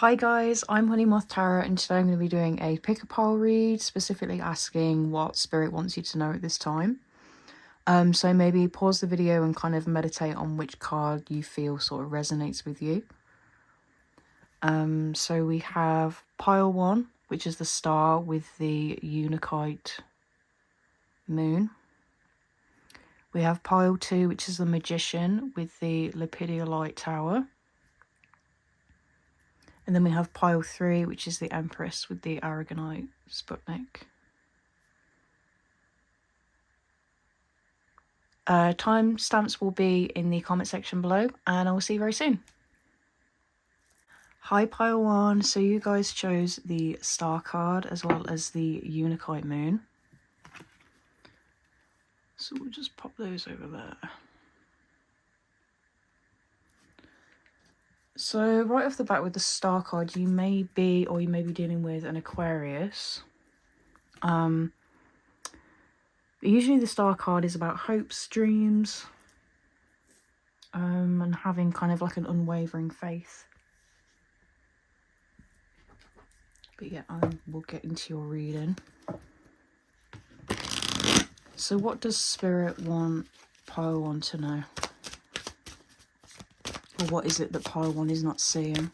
Hi guys, I'm Honeymoth Tarot and today I'm going to be doing a pick-a-pile read, specifically asking what Spirit wants you to know at this time. So maybe pause the video and kind of meditate on which card you feel sort of resonates with you. So we have pile 1, which is the star with the Unakite moon. We have pile 2, which is the Magician with the Lepidolite tower. And then we have pile 3, which is the Empress with the Aragonite Sputnik. Timestamps will be in the comment section below, and I will see you very soon. Hi pile 1, so you guys chose the star card as well as the Unakite moon. So we'll just pop those over there. So right off the bat with the star card, you may be dealing with an Aquarius. Usually the star card is about hopes, dreams, and having kind of like an unwavering faith. But yeah, we'll get into your reading. So what does Spirit want pile 1 to know? Or what is it that pile 1 is not seeing?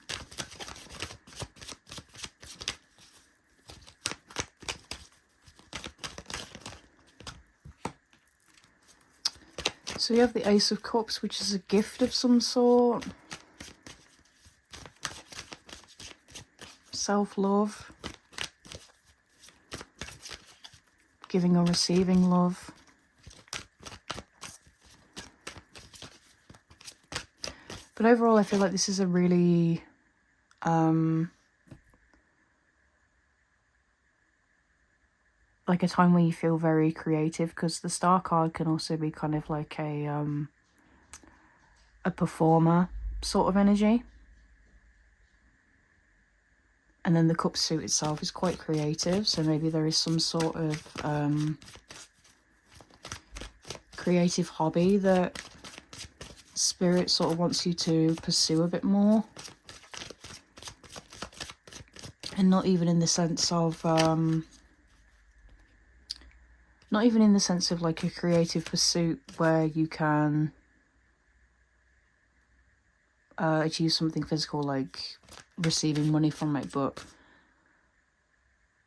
So you have the Ace of Cups, which is a gift of some sort. Self-love. Giving or receiving love. But overall, I feel like this is a really like a time where you feel very creative, because the star card can also be kind of like a performer sort of energy. And then the cup suit itself is quite creative, so maybe there is some sort of creative hobby that Spirit sort of wants you to pursue a bit more. And not even in the sense of like a creative pursuit where you can achieve something physical like receiving money from it, but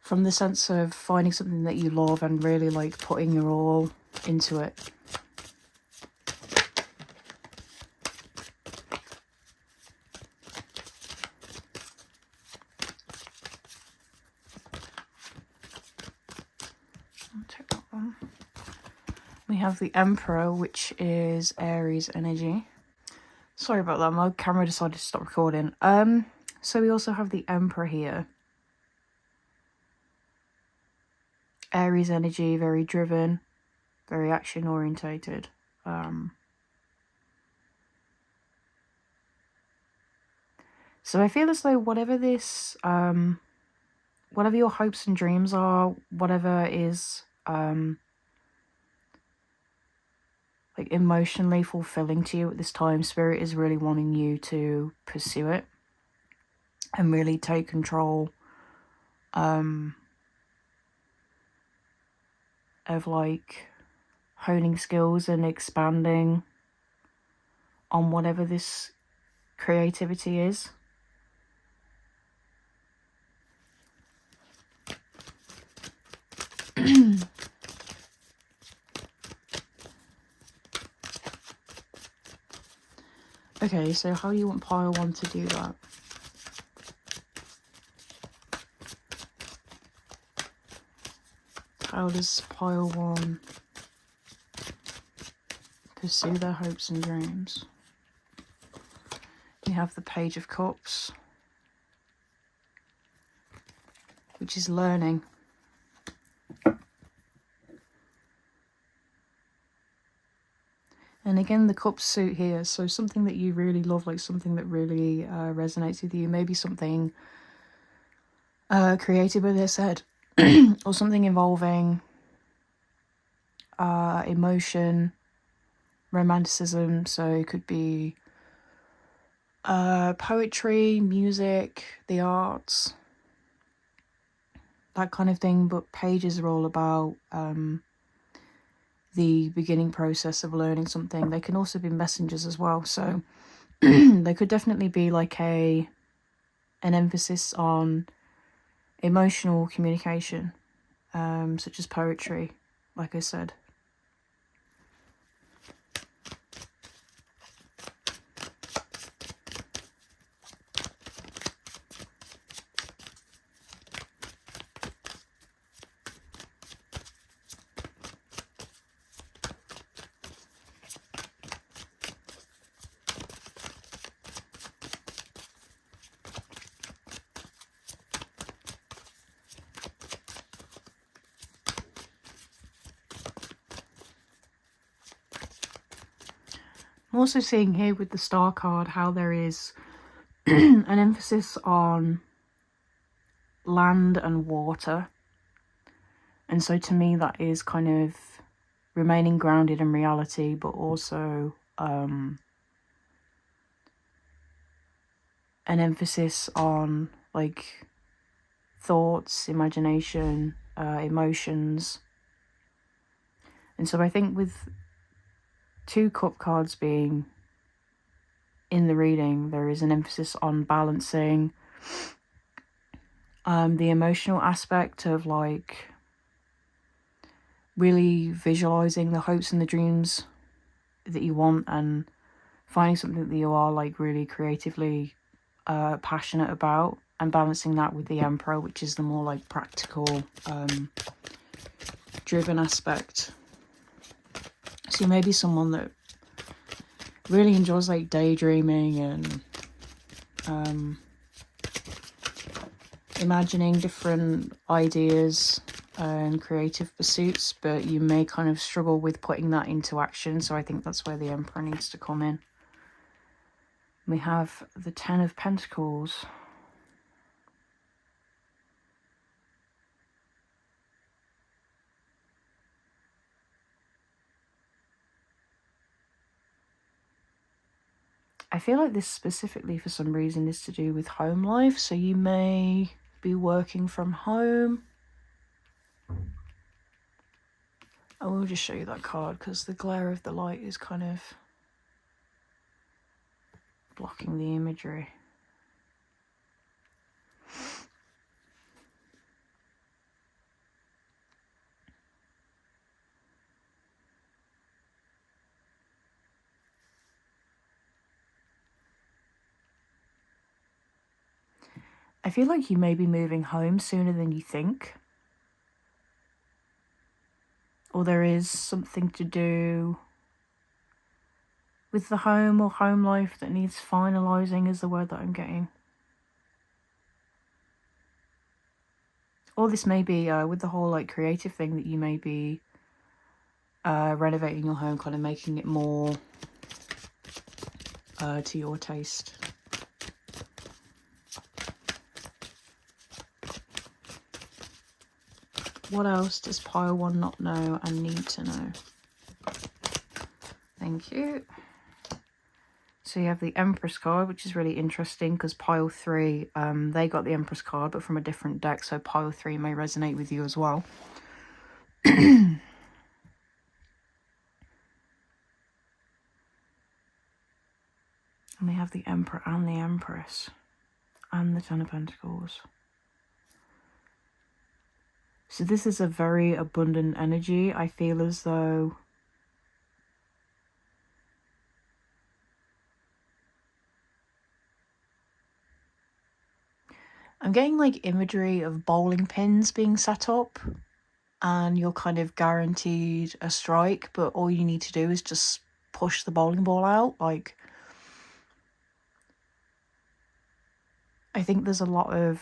from the sense of finding something that you love and really like putting your all into it. I'll take that one. We have the Emperor, which is Aries energy. Sorry about that, my camera decided to stop recording. So we also have the Emperor here. Aries energy, very driven, very action orientated. So I feel as though whatever this, whatever your hopes and dreams are, whatever is like emotionally fulfilling to you at this time, Spirit is really wanting you to pursue it and really take control of like honing skills and expanding on whatever this creativity is. Okay, so how do you want pile 1 to do that? How does pile 1 pursue their hopes and dreams? You have the Page of Cups, which is learning. And again, the cup suit here, so something that you really love, like something that really resonates with you. Maybe something creative, as I said, or something involving emotion, romanticism. So it could be poetry, music, the arts, that kind of thing. But pages are all about the beginning process of learning something. They can also be messengers as well. So they could definitely be like an emphasis on emotional communication, such as poetry, like I said. I'm also seeing here with the star card how there is an emphasis on land and water. And so to me that is kind of remaining grounded in reality, but also an emphasis on like thoughts, imagination, emotions. And so I think with 2 cup cards being in the reading, there is an emphasis on balancing the emotional aspect of like really visualizing the hopes and the dreams that you want and finding something that you are like really creatively passionate about, and balancing that with the Emperor, which is the more like practical driven aspect. So you may be someone that really enjoys like daydreaming and imagining different ideas and creative pursuits, but you may kind of struggle with putting that into action. So I think that's where the Emperor needs to come in. We have the 10 of Pentacles. I feel like this specifically for some reason is to do with home life. So you may be working from home. I will just show you that card because the glare of the light is kind of blocking the imagery. I feel like you may be moving home sooner than you think. Or there is something to do with the home or home life that needs finalising is the word that I'm getting. Or this may be with the whole like creative thing that you may be renovating your home, kind of making it more to your taste. What else does pile 1 not know and need to know? Thank you. So you have the Empress card, which is really interesting because pile 3, they got the Empress card, but from a different deck. So pile 3 may resonate with you as well. And we have the Emperor and the Empress and the 10 of Pentacles. So this is a very abundant energy. I feel as though I'm getting like imagery of bowling pins being set up and you're kind of guaranteed a strike, but all you need to do is just push the bowling ball out. Like, I think there's a lot of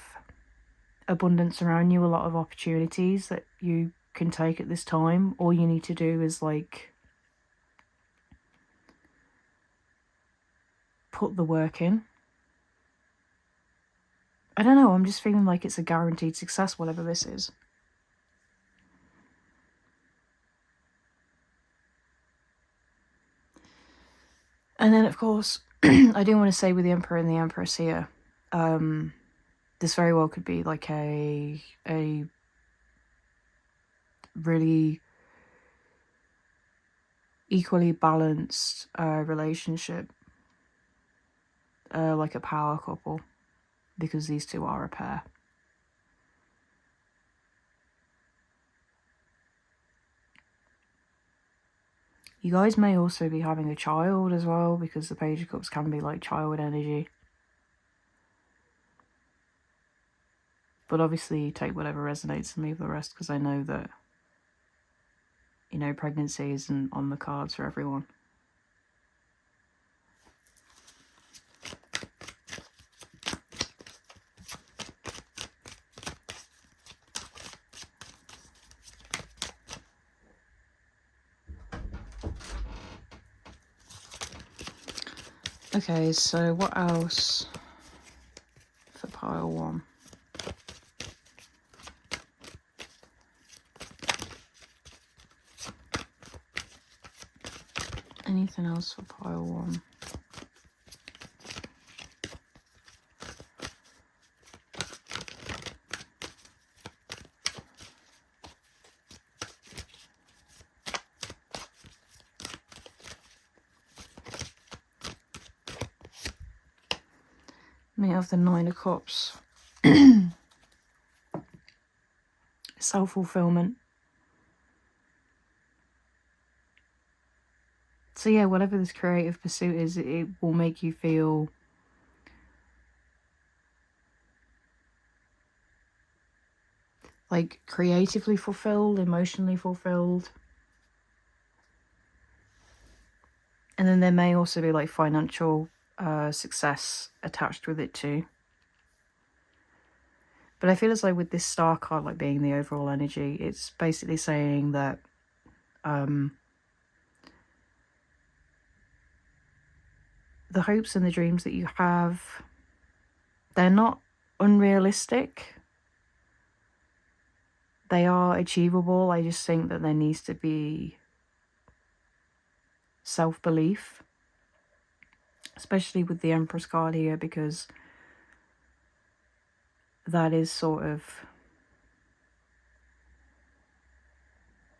abundance around you, a lot of opportunities that you can take at this time. All you need to do is like put the work in. I don't know, I'm just feeling like it's a guaranteed success, whatever this is. And then, of course, I do want to say with the Emperor and the Empress here, this very well could be like a really equally balanced relationship, like a power couple, because these two are a pair. You guys may also be having a child as well, because the Page of Cups can be like child energy. But obviously take whatever resonates and leave the rest, because I know that, you know, pregnancy isn't on the cards for everyone. Okay, so what else for pile one? Anything else for pile one? We have the Nine of Cups. Self-fulfillment. So yeah, whatever this creative pursuit is, it will make you feel like creatively fulfilled, emotionally fulfilled. And then there may also be like financial success attached with it too. But I feel as though with this star card, like being the overall energy, it's basically saying that the hopes and the dreams that you have, they're not unrealistic. They are achievable. I just think that there needs to be self-belief, especially with the Empress card here, because that is sort of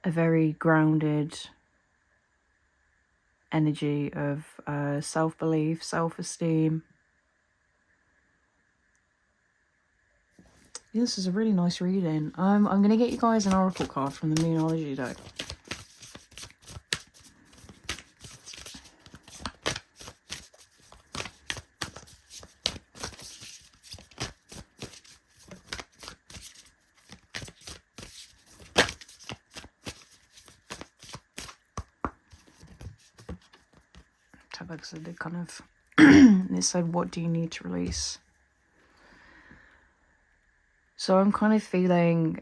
a very grounded energy of self-belief, self-esteem. This is a really nice reading. I'm going to get you guys an oracle card from the Moonology deck. So they kind of it said, what do you need to release? So I'm kind of feeling,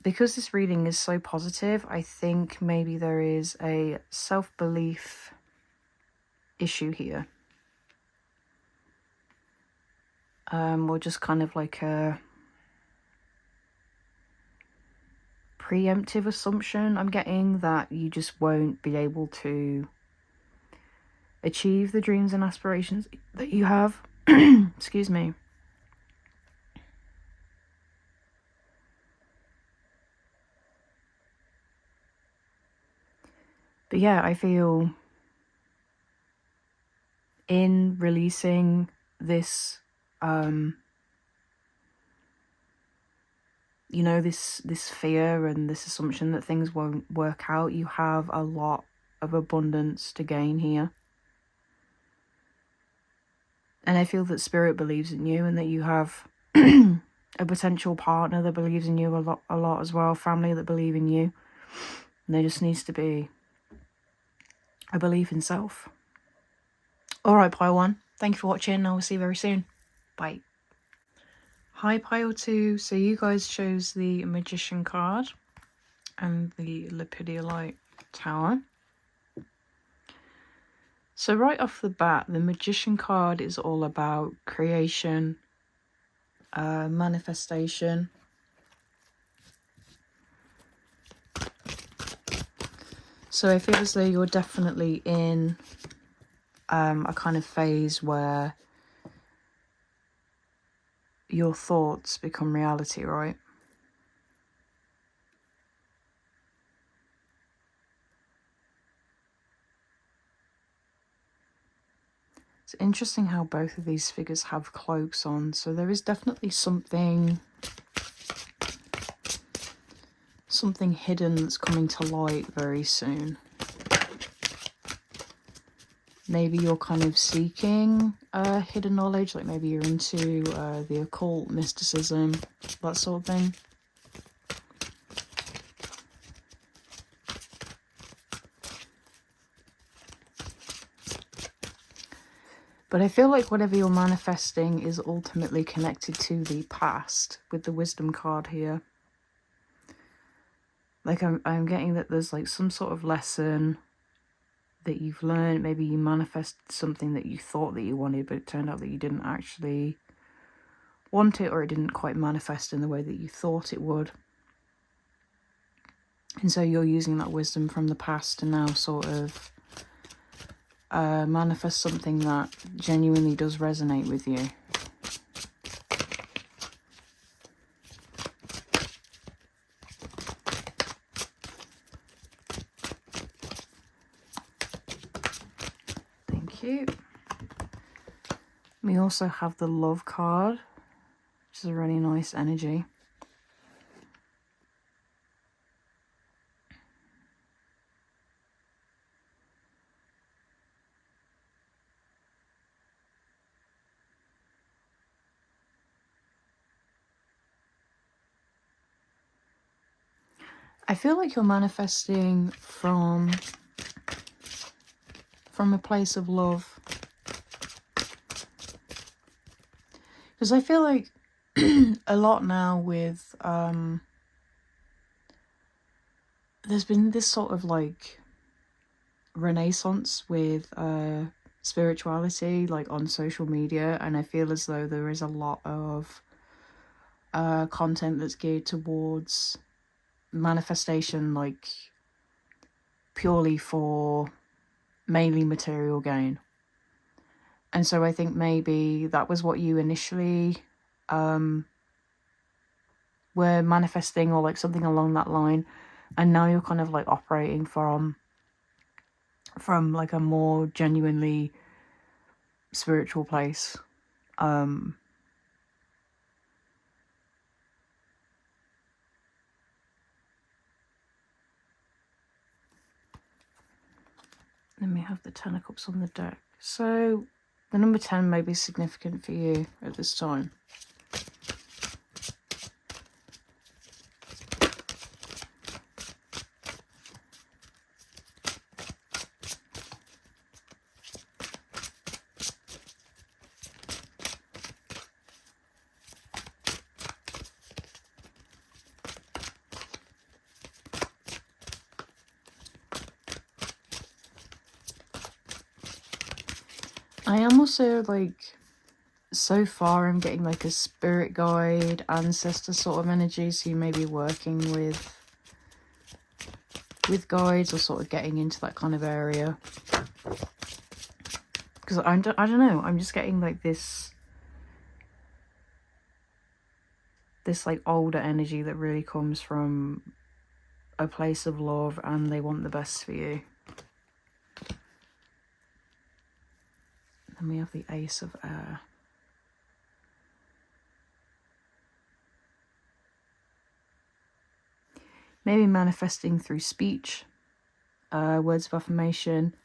because this reading is so positive, I think maybe there is a self-belief issue here, or just kind of like a preemptive assumption. I'm getting that you just won't be able to achieve the dreams and aspirations that you have. Excuse me. But yeah, I feel in releasing this, you know, this fear and this assumption that things won't work out, you have a lot of abundance to gain here. And I feel that Spirit believes in you, and that you have a potential partner that believes in you a lot as well, family that believe in you. And there just needs to be a belief in self. All right, pile one. Thank you for watching. I will see you very soon. Bye. Hi, pile two. So you guys chose the Magician card and the Lepidolite Tower. So right off the bat, the Magician card is all about creation, manifestation. So I feel as though you're definitely in a kind of phase where your thoughts become reality, right? It's interesting how both of these figures have cloaks on, so there is definitely something hidden that's coming to light very soon. Maybe you're kind of seeking hidden knowledge, like maybe you're into the occult, mysticism, that sort of thing. But I feel like whatever you're manifesting is ultimately connected to the past with the wisdom card here. Like I'm getting that there's like some sort of lesson that you've learned. Maybe you manifested something that you thought that you wanted, but it turned out that you didn't actually want it, or it didn't quite manifest in the way that you thought it would. And so you're using that wisdom from the past to now sort of manifest something that genuinely does resonate with you. Thank you. We also have the love card, which is a really nice energy. I feel like you're manifesting from a place of love. Because I feel like a lot now with, there's been this sort of like renaissance with spirituality, like on social media, and I feel as though there is a lot of content that's geared towards manifestation, like purely for mainly material gain. And so I think maybe that was what you initially were manifesting, or like something along that line, and now you're kind of like operating from like a more genuinely spiritual place. Let me have the 10 of Cups on the deck. So the number 10 may be significant for you at this time. I am also like, so far I'm getting like a spirit guide, ancestor sort of energy, so you may be working with guides or sort of getting into that kind of area. Because I don't know, I'm just getting like this like older energy that really comes from a place of love, and they want the best for you. Then we have the Ace of Air. Maybe manifesting through speech, words of affirmation,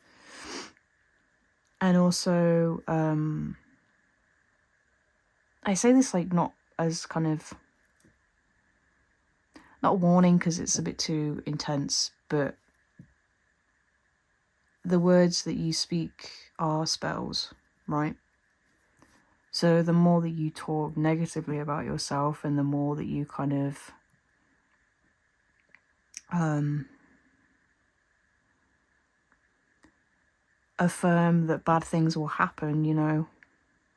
and also I say this like not as kind of, not a warning because it's a bit too intense, but the words that you speak are spells, right? So the more that you talk negatively about yourself, and the more that you kind of affirm that bad things will happen, you know,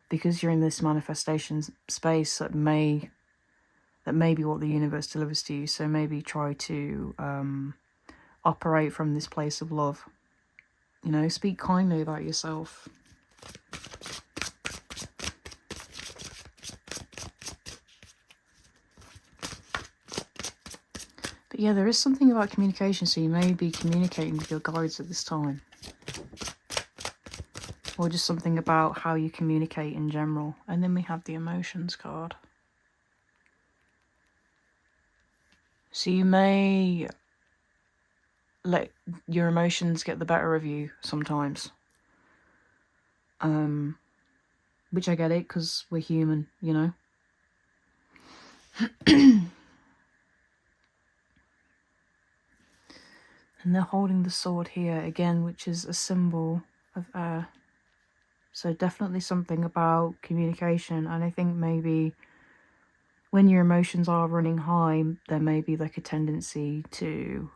because you're in this manifestation space, that may be what the universe delivers to you. So maybe try to operate from this place of love. You know, speak kindly about yourself. yeah, there is something about communication, so you may be communicating with your guides at this time. Or just something about how you communicate in general. And then we have the emotions card. So you may let your emotions get the better of you sometimes. Which I get it, because we're human, you know. And they're holding the sword here again, which is a symbol of air. So definitely something about communication. And I think maybe when your emotions are running high, there may be like a tendency to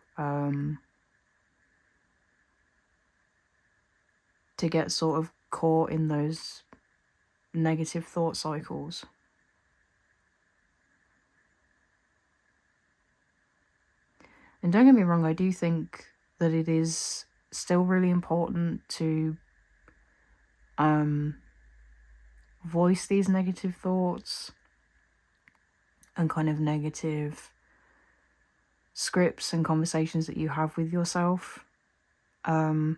get sort of caught in those negative thought cycles. And don't get me wrong, I do think that it is still really important to voice these negative thoughts and kind of negative scripts and conversations that you have with yourself. But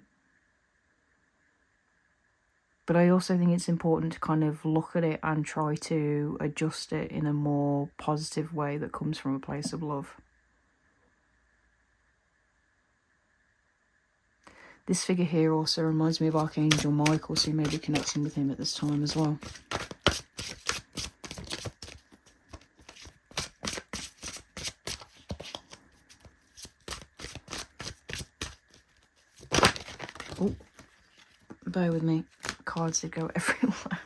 I also think it's important to kind of look at it and try to adjust it in a more positive way that comes from a place of love. This figure here also reminds me of Archangel Michael, so you may be connecting with him at this time as well. Oh, bear with me. Cards did go everywhere.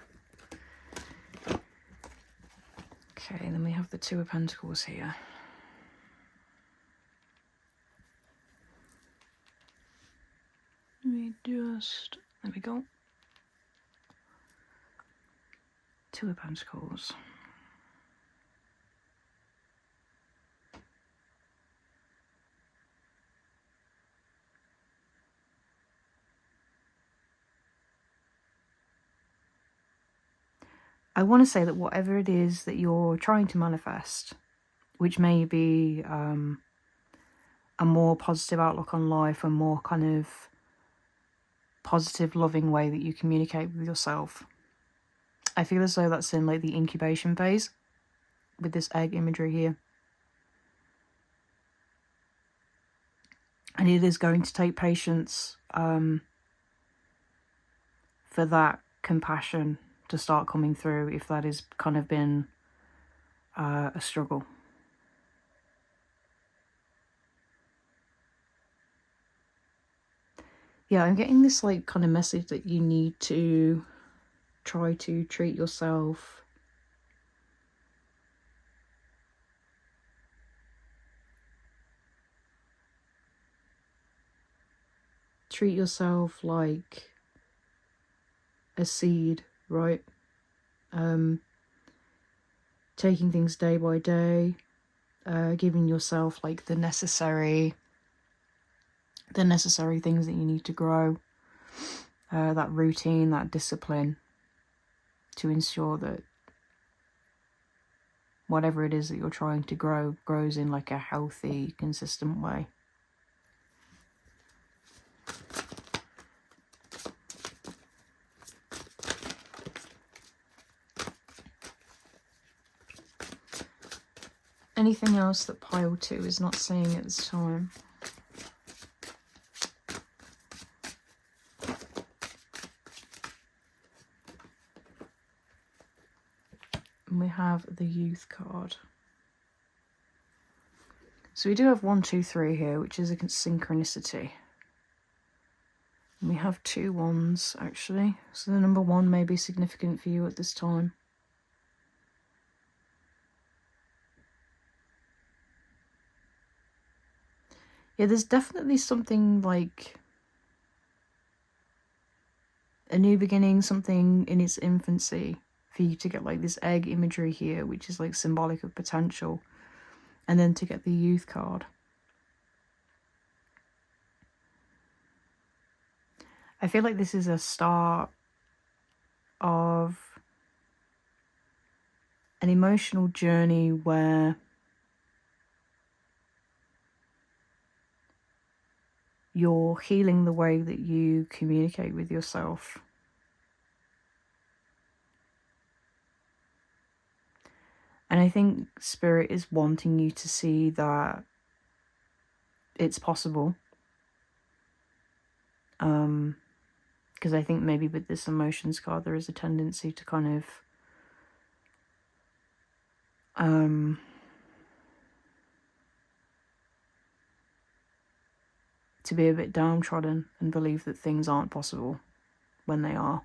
Okay, then we have the Two of Pentacles here. There we go. Two of Pentacles. I want to say that whatever it is that you're trying to manifest, which may be a more positive outlook on life, a more kind of positive, loving way that you communicate with yourself, I feel as though that's in like the incubation phase with this egg imagery here. And it is going to take patience for that compassion to start coming through, if that has kind of been a struggle. Yeah, I'm getting this like kind of message that you need to try to treat yourself like a seed, right? Taking things day by day, giving yourself like the necessary things that you need to grow, that routine, that discipline, to ensure that whatever it is that you're trying to grow grows in like a healthy, consistent way. Anything else that pile 2 is not seeing at this time? And we have the Youth card. So we do have 1, 2, 3 here, which is a synchronicity. And we have 2 wands, actually. So the number 1 may be significant for you at this time. Yeah, there's definitely something like a new beginning, something in its infancy, for you to get like this egg imagery here, which is like symbolic of potential, and then to get the Youth card. I feel like this is a start of an emotional journey where you're healing the way that you communicate with yourself. And I think Spirit is wanting you to see that it's possible. Because I think maybe with this emotions card, there is a tendency to kind of to be a bit downtrodden and believe that things aren't possible when they are.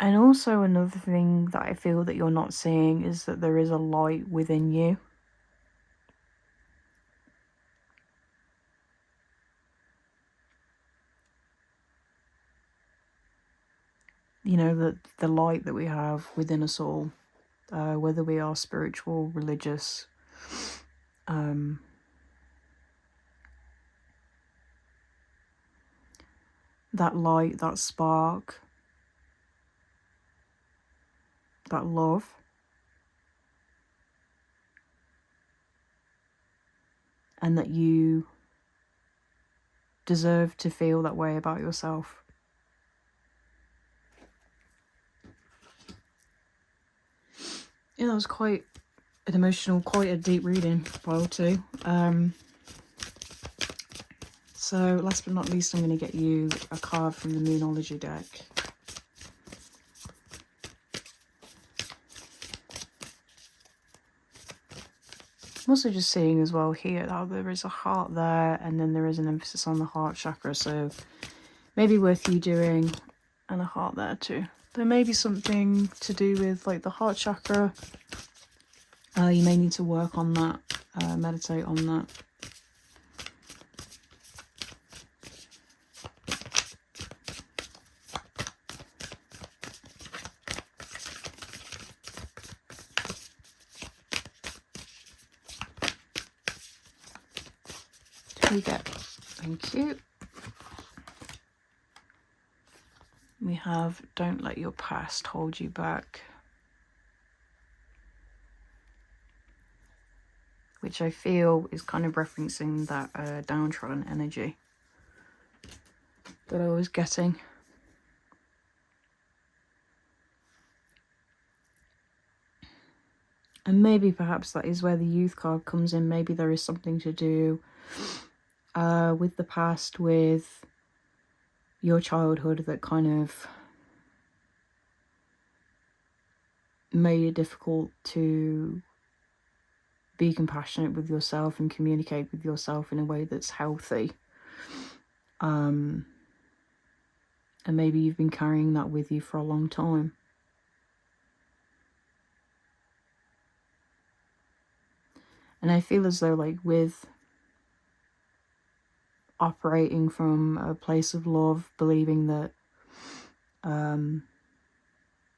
And also another thing that I feel that you're not seeing is that there is a light within you. You know, the light that we have within us all, whether we are spiritual, religious, that light, that spark, that love. And that you deserve to feel that way about yourself. Yeah, that was quite an emotional, quite a deep reading, pile 2. So last but not least, I'm going to get you a card from the Moonology deck. I'm also just seeing as well here how there is a heart there, and then there is an emphasis on the heart chakra, so maybe worth you doing, and a heart there too. There may be something to do with like the heart chakra. You may need to work on that, meditate on that. We get, thank you. We have, don't let your past hold you back, which I feel is kind of referencing that downtrodden energy that I was getting. And maybe perhaps that is where the youth card comes in. Maybe there is something to do with the past, with your childhood, that kind of made it difficult to be compassionate with yourself and communicate with yourself in a way that's healthy. And maybe you've been carrying that with you for a long time. And I feel as though, like, with operating from a place of love, believing that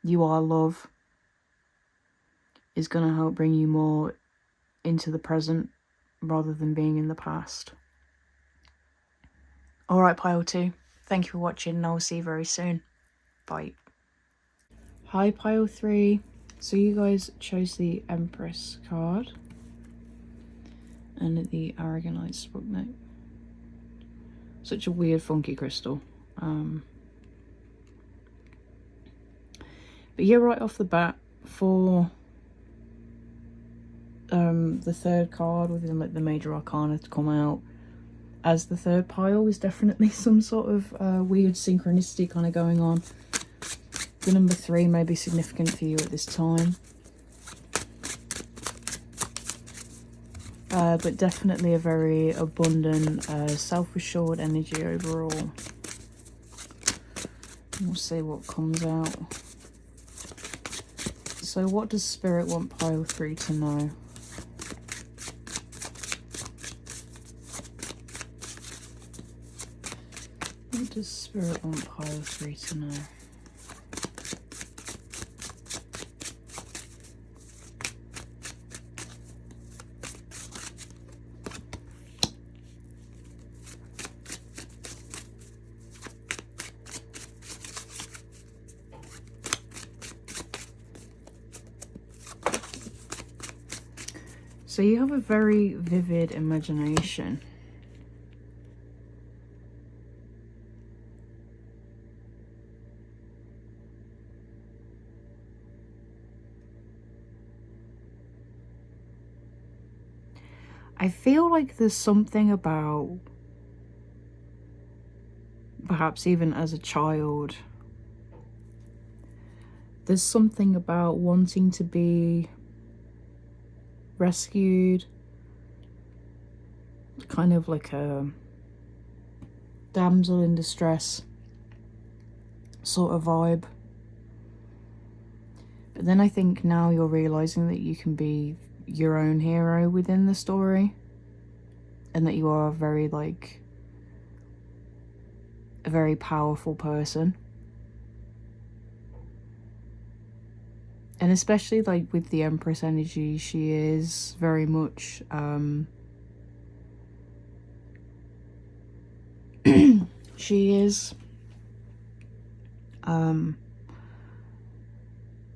you are love, is going to help bring you more into the present rather than being in the past. Alright, pile 2. Thank you for watching, and I'll see you very soon. Bye. Hi, pile 3. So you guys chose the Empress card and the Aragonite Sputnik. Such a weird, funky crystal. But yeah, right off the bat, for the third card within like the major arcana to come out as the third pile is definitely some sort of weird synchronicity kind of going on. The number 3 may be significant for you at this time. But definitely a very abundant, self-assured energy overall. We'll see what comes out. So what does Spirit want pile 3 to know? What does Spirit want pile 3 to know? So you have a very vivid imagination. I feel like there's something about, perhaps even as a child, there's something about wanting to be rescued, kind of like a damsel in distress sort of vibe. But then I think now you're realizing that you can be your own hero within the story, and that you are very, like, a very powerful person. And especially, like, with the Empress energy, she is very much she is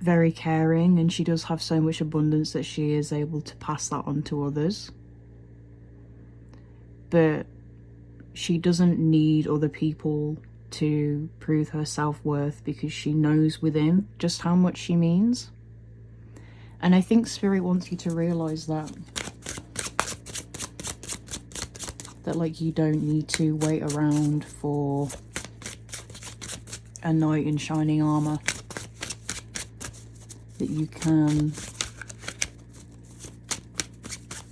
very caring, and she does have so much abundance that she is able to pass that on to others. But she doesn't need other people to prove her self-worth, because she knows within just how much she means. And I think Spirit wants you to realize that like, you don't need to wait around for a knight in shining armor. That you can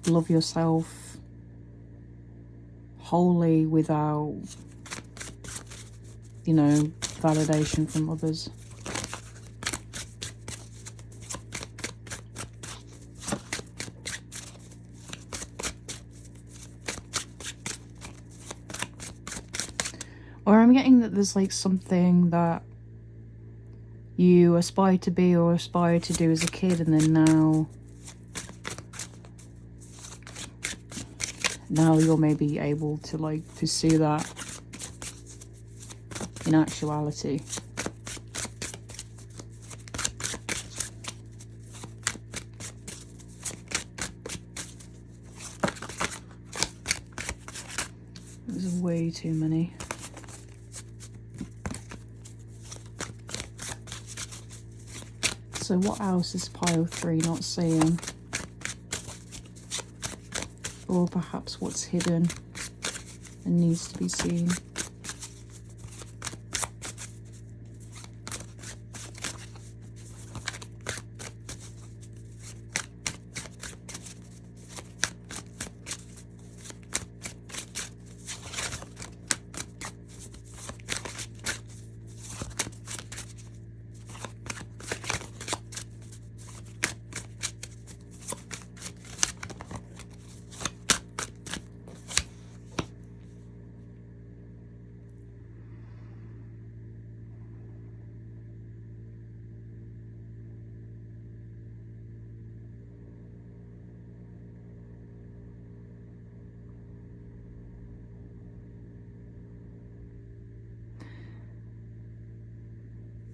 love yourself wholly without, you know, validation from others. Or I'm getting that there's, like, something that you aspire to be or aspire to do as a kid, and then now you're maybe able to, like, pursue that in actuality. There's way too many. So what else is pile 3 not seeing? Or perhaps what's hidden and needs to be seen?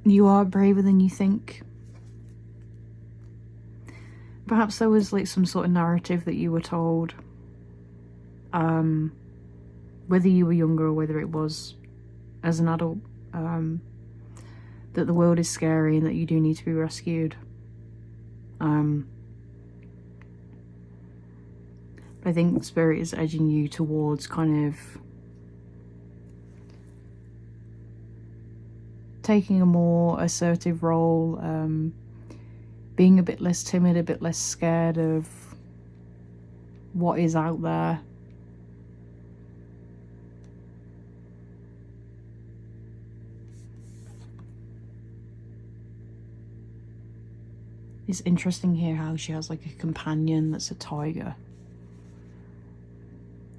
You are braver than you think. Perhaps there was, like, some sort of narrative that you were told, whether you were younger or whether it was as an adult, that the world is scary and that you do need to be rescued. I think Spirit is edging you towards kind of taking a more assertive role, being a bit less timid, a bit less scared of what is out there. It's interesting here how she has, like, a companion that's a tiger,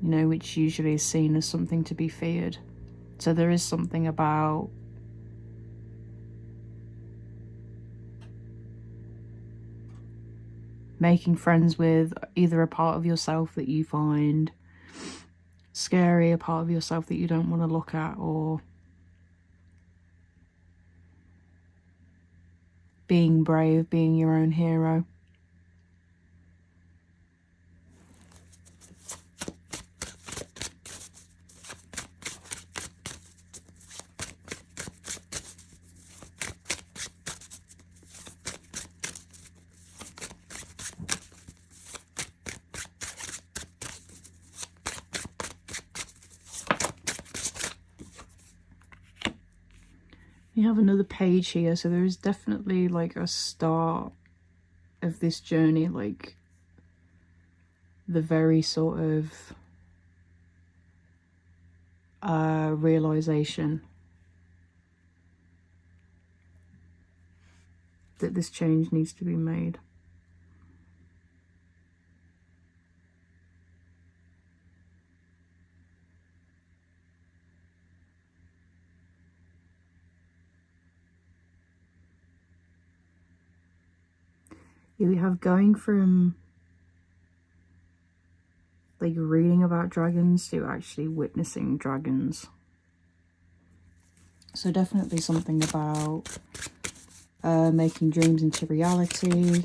you know, which usually is seen as something to be feared. So there is something about making friends with either a part of yourself that you find scary, a part of yourself that you don't want to look at, or being brave, being your own hero. We have another page here, so there is definitely like a start of this journey, like the very sort of realization that this change needs to be made. We have going from like reading about dragons to actually witnessing dragons. So definitely something about making dreams into reality,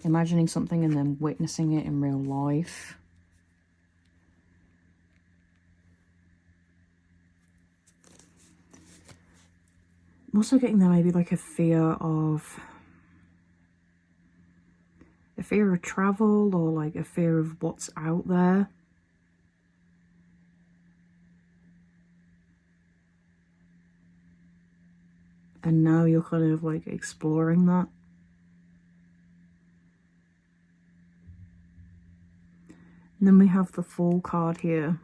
imagining something and then witnessing it in real life. I'm also getting there maybe like a fear of travel, or like a fear of what's out there. And now you're kind of like exploring that. And then we have the Fool card here.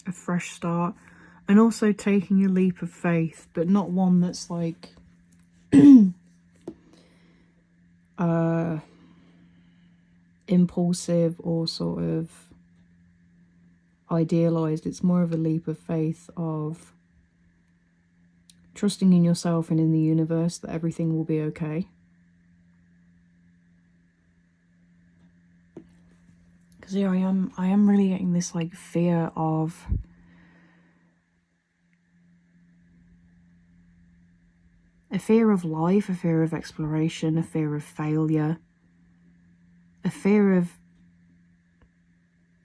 A fresh start. And also taking a leap of faith, but not one that's like impulsive or sort of idealized. It's more of a leap of faith of trusting in yourself and in the universe that everything will be okay. Because here I am really getting this like fear of a fear of life, a fear of exploration, a fear of failure, a fear of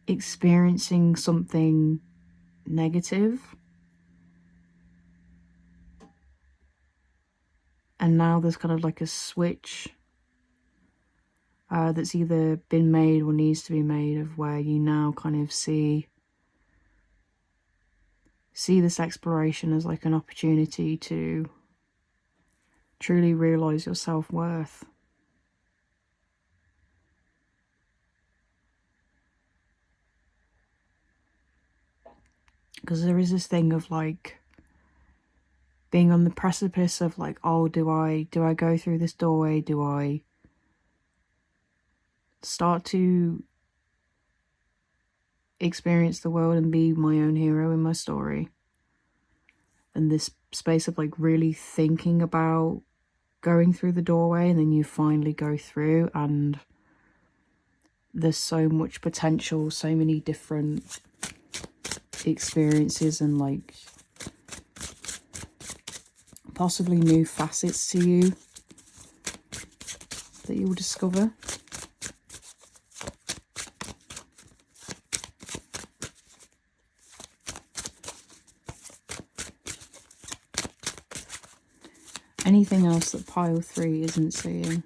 experiencing something negative. And now there's kind of like a switch that's either been made or needs to be made, of where you now kind of see this exploration as like an opportunity to truly realize your self-worth. Because there is this thing of like being on the precipice of like, oh, do I go through this doorway? Do I start to experience the world and be my own hero in my story? And this space of like really thinking about going through the doorway, and then you finally go through, and there's so much potential, so many different experiences, and like possibly new facets to you that you will discover. Anything else that pile 3 isn't seeing?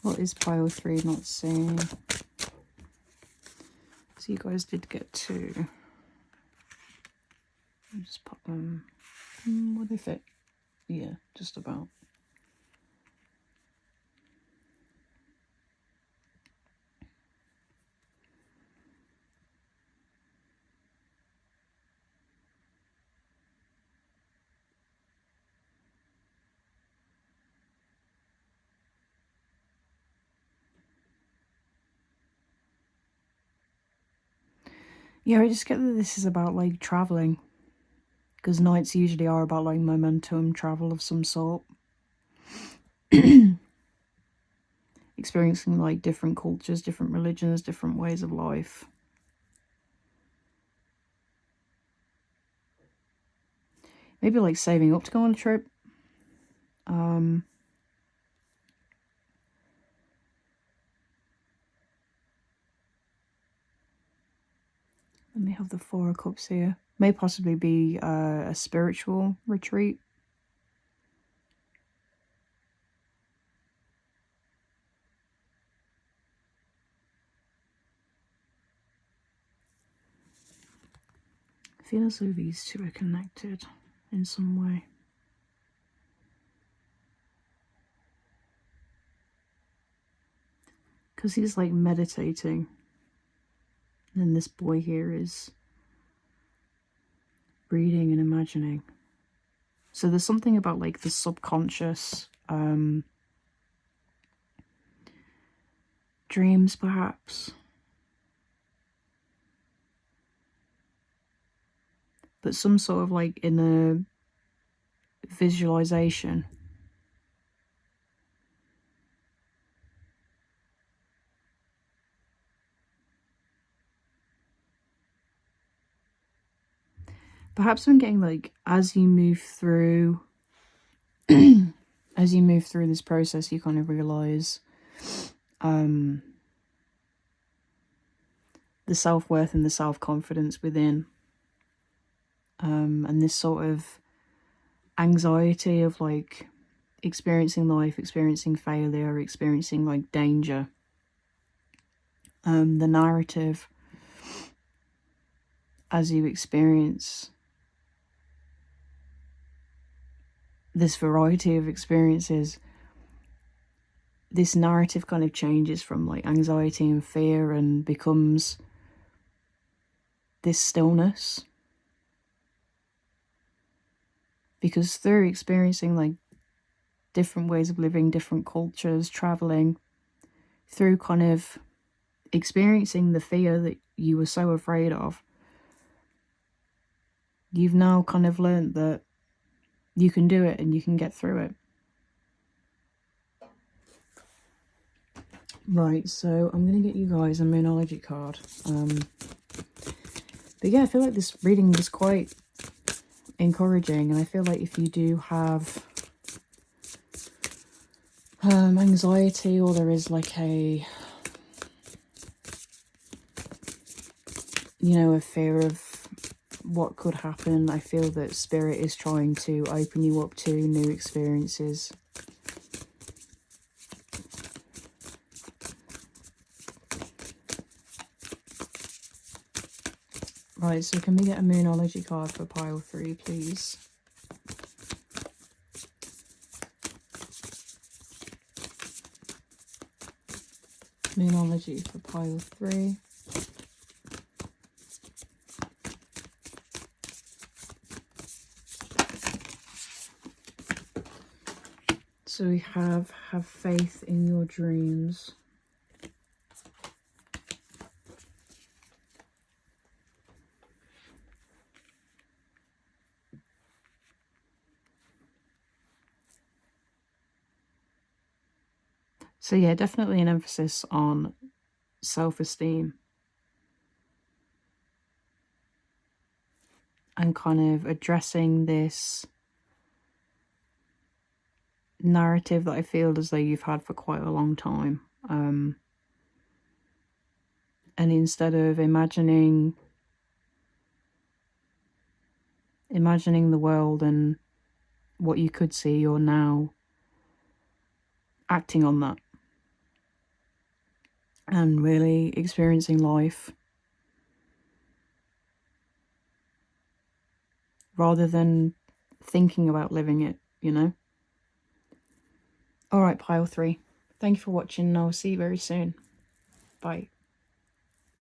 What is pile 3 not seeing? So you guys did get 2. I'll just pop them. Will they fit? Yeah, just about. Yeah, I just get that this is about like traveling, because nights usually are about like momentum travel of some sort. Experiencing like different cultures, different religions, different ways of life. Maybe like saving up to go on a trip. And we have the 4 of Cups here. May possibly be a spiritual retreat. I feel as though these two are connected in some way. Because he's like meditating. And then this boy here is reading and imagining. So there's something about like the subconscious dreams, perhaps. But some sort of like inner visualization. Perhaps I'm getting like, as you move through as you move through this process, you kind of realize the self-worth and the self-confidence within, and this sort of anxiety of like experiencing life, experiencing failure, experiencing like danger. The narrative as you experience this variety of experiences, this narrative kind of changes from like anxiety and fear and becomes this stillness. Because through experiencing like different ways of living, different cultures, traveling, through kind of experiencing the fear that you were so afraid of, you've now kind of learned that you can do it and you can get through it. Right, so I'm going to get you guys a Moonology card. But yeah, I feel like this reading was quite encouraging, and I feel like if you do have anxiety, or there is like a, you know, a fear of what could happen, I feel that Spirit is trying to open you up to new experiences. Right, so can we get a Moonology card for pile 3, please? Moonology for pile 3. So we have faith in your dreams. So yeah, definitely an emphasis on self-esteem. And kind of addressing this narrative that I feel as though you've had for quite a long time. And instead of imagining the world and what you could see, you're now acting on that. And really experiencing life rather than thinking about living it, you know? Alright, pile 3. Thank you for watching, and I'll see you very soon. Bye.